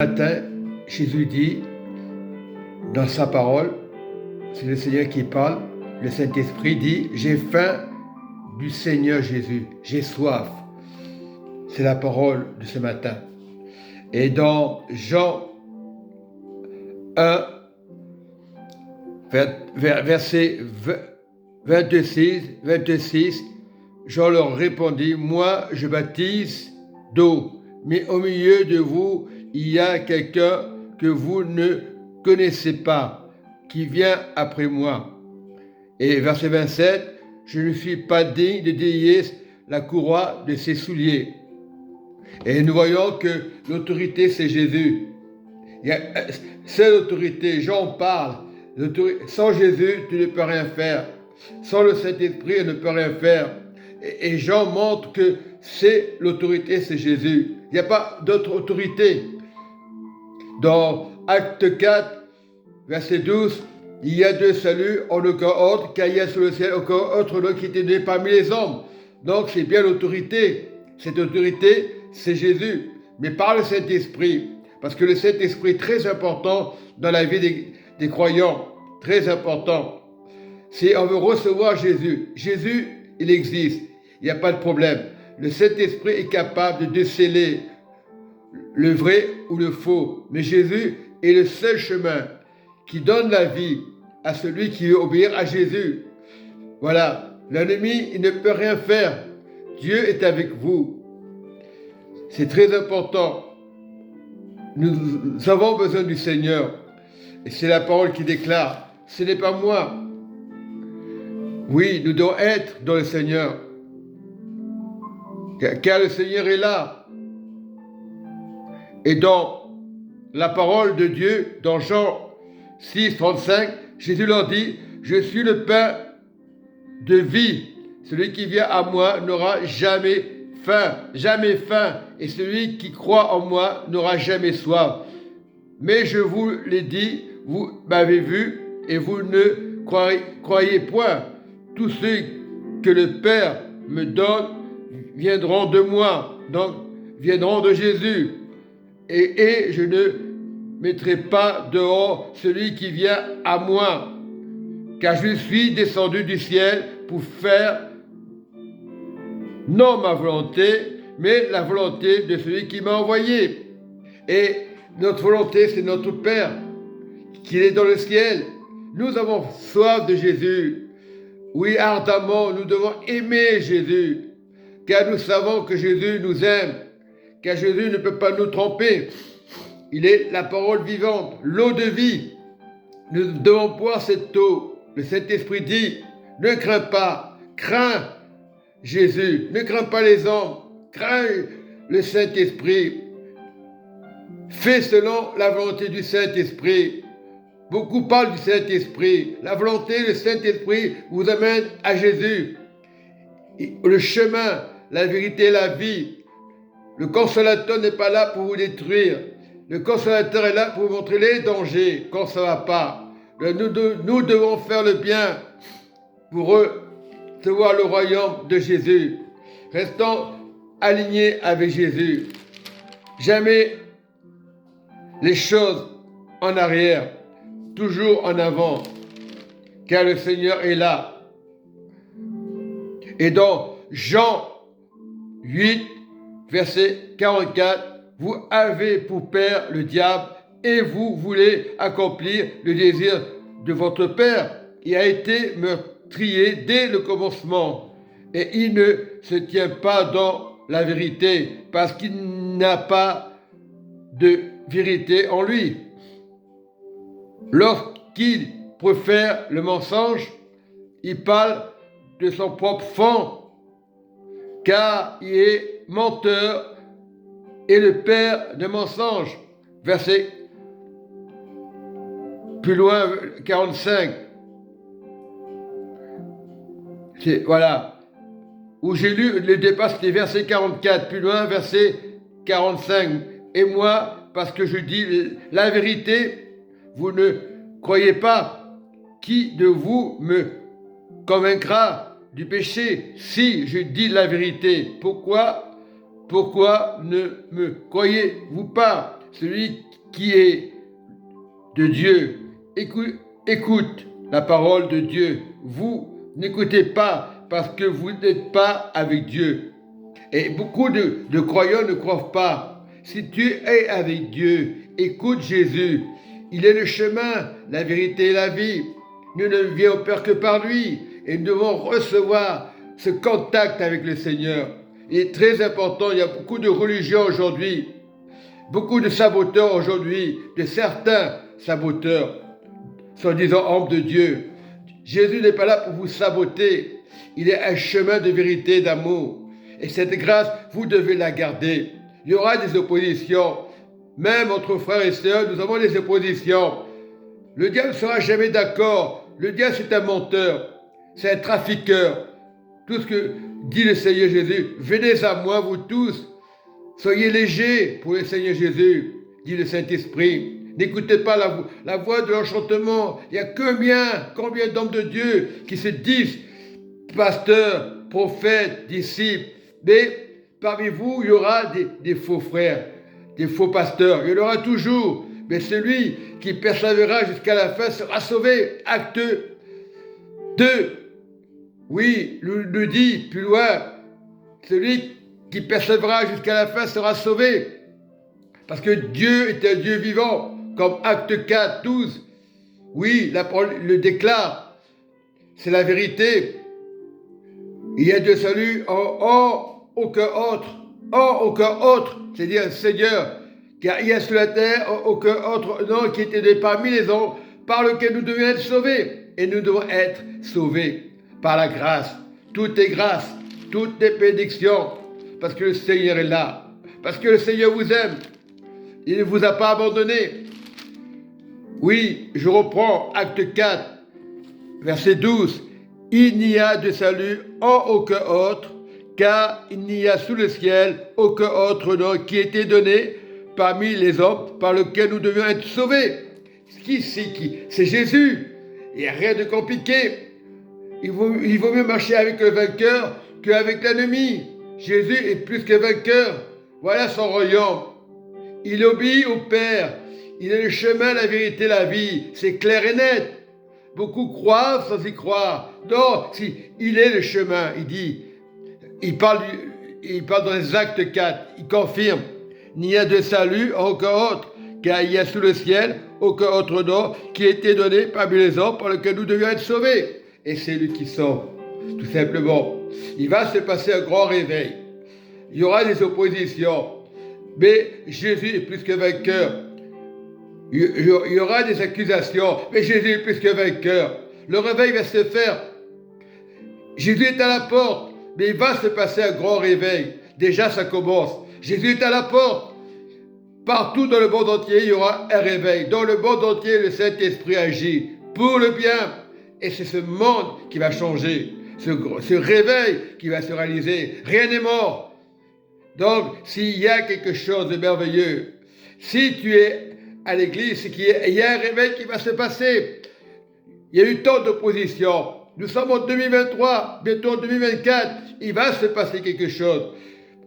Matin, Jésus dit dans sa parole, c'est le Seigneur qui parle, le Saint-Esprit dit, j'ai faim du Seigneur Jésus, j'ai soif. C'est la parole de ce matin. Et dans Jean 1, verset 26, Jean leur répondit, moi je baptise d'eau, mais au milieu de vous, il y a quelqu'un que vous ne connaissez pas, qui vient après moi. Et verset 27, je ne suis pas digne de délier la courroie de ses souliers. Et nous voyons que l'autorité, c'est Jésus. C'est l'autorité, Jean parle. Sans Jésus, tu ne peux rien faire. Sans le Saint-Esprit, on ne peut rien faire. Et Jean montre que c'est l'autorité, c'est Jésus. Il n'y a pas d'autre autorité. Dans Acte 4, verset 12, il y a deux saluts, en aucun autre, car il y a sur le ciel aucun autre nom qui était donné parmi les hommes. Donc c'est bien l'autorité. Cette autorité, c'est Jésus, mais par le Saint-Esprit. Parce que le Saint-Esprit est très important dans la vie des croyants. Très important. Si on veut recevoir Jésus, Jésus, il existe. Il n'y a pas de problème. Le Saint-Esprit est capable de déceler le vrai ou le faux. Mais Jésus est le seul chemin qui donne la vie à celui qui veut obéir à Jésus. Voilà. L'ennemi, il ne peut rien faire. Dieu est avec vous. C'est très important. Nous avons besoin du Seigneur. Et c'est la parole qui déclare, ce n'est pas moi. Oui, nous devons être dans le Seigneur. Car le Seigneur est là. Et dans la parole de Dieu, dans Jean 6, 35, Jésus leur dit, je suis le pain de vie. Celui qui vient à moi n'aura jamais faim. Et celui qui croit en moi n'aura jamais soif. Mais je vous l'ai dit, vous m'avez vu et vous ne croyez point. Tous ceux que le Père me donne viendront de moi, donc viendront de Jésus. Et je ne mettrai pas dehors celui qui vient à moi, car je suis descendu du ciel pour faire non ma volonté, mais la volonté de celui qui m'a envoyé. Et notre volonté, c'est notre Père, qui est dans le ciel. Nous avons soif de Jésus. Oui, ardemment, nous devons aimer Jésus, car nous savons que Jésus nous aime, car Jésus ne peut pas nous tromper. Il est la parole vivante, l'eau de vie. Nous devons boire cette eau. Le Saint-Esprit dit, ne crains pas, crains Jésus, ne crains pas les hommes, crains le Saint-Esprit. Fais selon la volonté du Saint-Esprit. Beaucoup parlent du Saint-Esprit. La volonté, le Saint-Esprit vous amène à Jésus. Le chemin, la vérité, la vie. Le consolateur n'est pas là pour vous détruire. Le consolateur est là pour vous montrer les dangers quand ça ne va pas. Nous devons faire le bien pour recevoir le royaume de Jésus. Restons alignés avec Jésus. Jamais les choses en arrière, toujours en avant, car le Seigneur est là. Et dans Jean 8, verset 44, vous avez pour père le diable et vous voulez accomplir le désir de votre père. Il a été meurtrier dès le commencement et il ne se tient pas dans la vérité parce qu'il n'a pas de vérité en lui. Lorsqu'il préfère le mensonge, il parle de son propre fond, car il est menteur et le père de mensonges. Verset plus loin, 45. Voilà. Où j'ai lu le départ, c'était verset 44. Plus loin, verset 45. Et moi, parce que je dis la vérité, vous ne croyez pas. Qui de vous me convaincra du péché si je dis la vérité? Pourquoi ne me croyez-vous pas? celui qui est de Dieu, écoute la parole de Dieu. Vous n'écoutez pas parce que vous n'êtes pas avec Dieu. Et beaucoup de croyants ne croient pas. Si tu es avec Dieu, écoute Jésus. Il est le chemin, la vérité et la vie. Nous ne venons au Père que par lui. Et nous devons recevoir ce contact avec le Seigneur. Il est très important. Il y a beaucoup de religions aujourd'hui. Beaucoup de saboteurs aujourd'hui. De certains saboteurs. Soi-disant hommes de Dieu. Jésus n'est pas là pour vous saboter. Il est un chemin de vérité, d'amour. Et cette grâce, vous devez la garder. Il y aura des oppositions. Même entre frères et sœurs, nous avons des oppositions. Le diable ne sera jamais d'accord. Le diable, c'est un menteur. C'est un trafiqueur. Tout ce que dit le Seigneur Jésus. Venez à moi, vous tous. Soyez légers pour le Seigneur Jésus, dit le Saint-Esprit. N'écoutez pas la voix de l'enchantement. Il y a combien d'hommes de Dieu qui se disent pasteurs, prophètes, disciples. Mais parmi vous, il y aura des faux frères, des faux pasteurs. Il y en aura toujours. Mais celui qui persévérera jusqu'à la fin sera sauvé. Acte 2. Oui, nous dit plus loin, celui qui persévérera jusqu'à la fin sera sauvé. Parce que Dieu est un Dieu vivant. Comme Acte 4, 12. Oui, la parole le déclare. C'est la vérité. Il y a de salut en aucun autre. En aucun autre. C'est-à-dire le Seigneur. Car il y a sur la terre aucun autre nom qui était donné parmi les hommes par lequel nous devions être sauvés. Et nous devons être sauvés par la grâce. Tout est grâce. Tout est bénédiction. Parce que le Seigneur est là. Parce que le Seigneur vous aime. Il ne vous a pas abandonné. Oui, je reprends Acte 4, verset 12. Il n'y a de salut en aucun autre, car il n'y a sous le ciel aucun autre nom qui ait été donné parmi les hommes par lequel nous devions être sauvés. Qui c'est qui? C'est Jésus. Il n'y a rien de compliqué. Il vaut mieux marcher avec le vainqueur qu'avec l'ennemi. Jésus est plus que vainqueur. Voilà son royaume. Il obéit au Père. Il est le chemin, la vérité, la vie. C'est clair et net. Beaucoup croient sans y croire. Non, si, il est le chemin. Il parle dans les Actes 4. Il confirme. Il n'y a de salut en aucun autre, car il y a sous le ciel aucun autre nom qui a été donné parmi les hommes par lequel nous devions être sauvés. Et c'est lui qui sauve, tout simplement. Il va se passer un grand réveil. Il y aura des oppositions. Mais Jésus est plus que vainqueur. Il y aura des accusations, mais Jésus est plus que vainqueur. Le réveil va se faire. Jésus est à la porte, mais il va se passer un grand réveil. Déjà, ça commence. Jésus est à la porte. Partout dans le monde entier, il y aura un réveil. Dans le monde entier, le Saint-Esprit agit pour le bien. Et c'est ce monde qui va changer. Ce réveil qui va se réaliser. Rien n'est mort. Donc, s'il y a quelque chose de merveilleux, si tu es à l'église, c'est qu'il y a un réveil qui va se passer. Il y a eu tant d'opposition. Nous sommes en 2023, bientôt en 2024. Il va se passer quelque chose.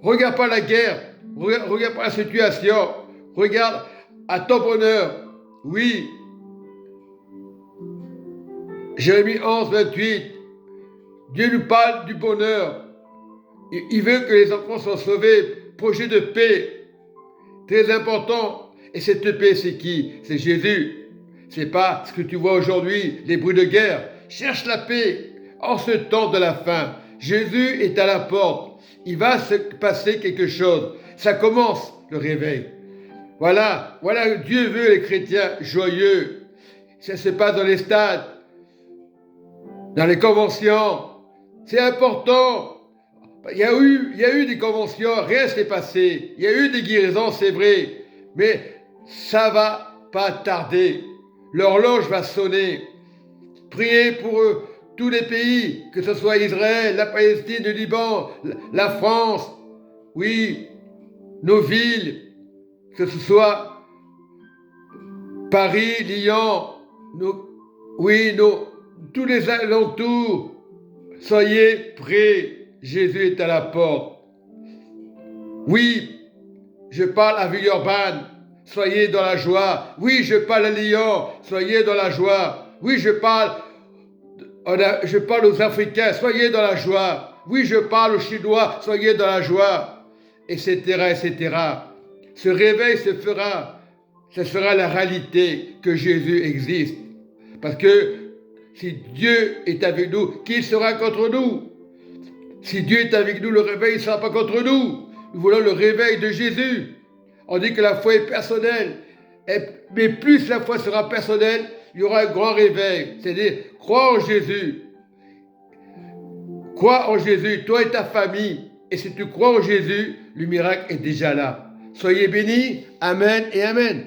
Regarde pas la guerre. Regarde pas la situation. Regarde à ton bonheur. Oui. Jérémie 11, 28. Dieu nous parle du bonheur. Il veut que les enfants soient sauvés. Projet de paix. Très important. Et cette paix, c'est qui? C'est Jésus. C'est pas ce que tu vois aujourd'hui, les bruits de guerre. Cherche la paix en ce temps de la fin. Jésus est à la porte. Il va se passer quelque chose. Ça commence, le réveil. Voilà, Dieu veut les chrétiens joyeux. Ça se passe dans les stades, dans les conventions. C'est important. Il y a eu des conventions, rien ne s'est passé. Il y a eu des guérisons, c'est vrai. Mais ça va pas tarder. L'horloge va sonner. Priez pour tous les pays, que ce soit Israël, la Palestine, le Liban, la France, oui, nos villes, que ce soit Paris, Lyon, tous les alentours. Soyez prêts. Jésus est à la porte. Oui, je parle à Villeurbanne. Soyez dans la joie. Oui, je parle à Lyon. Soyez dans la joie. Oui, je parle aux Africains. Soyez dans la joie. Oui, je parle aux Chinois. Soyez dans la joie. Etc., etc. Ce réveil se fera. Ce sera la réalité que Jésus existe. Parce que si Dieu est avec nous, qui sera contre nous? Si Dieu est avec nous, le réveil ne sera pas contre nous. Nous voulons le réveil de Jésus. On dit que la foi est personnelle. Mais plus la foi sera personnelle, il y aura un grand réveil. C'est-à-dire, crois en Jésus. Crois en Jésus, toi et ta famille. Et si tu crois en Jésus, le miracle est déjà là. Soyez bénis. Amen et Amen.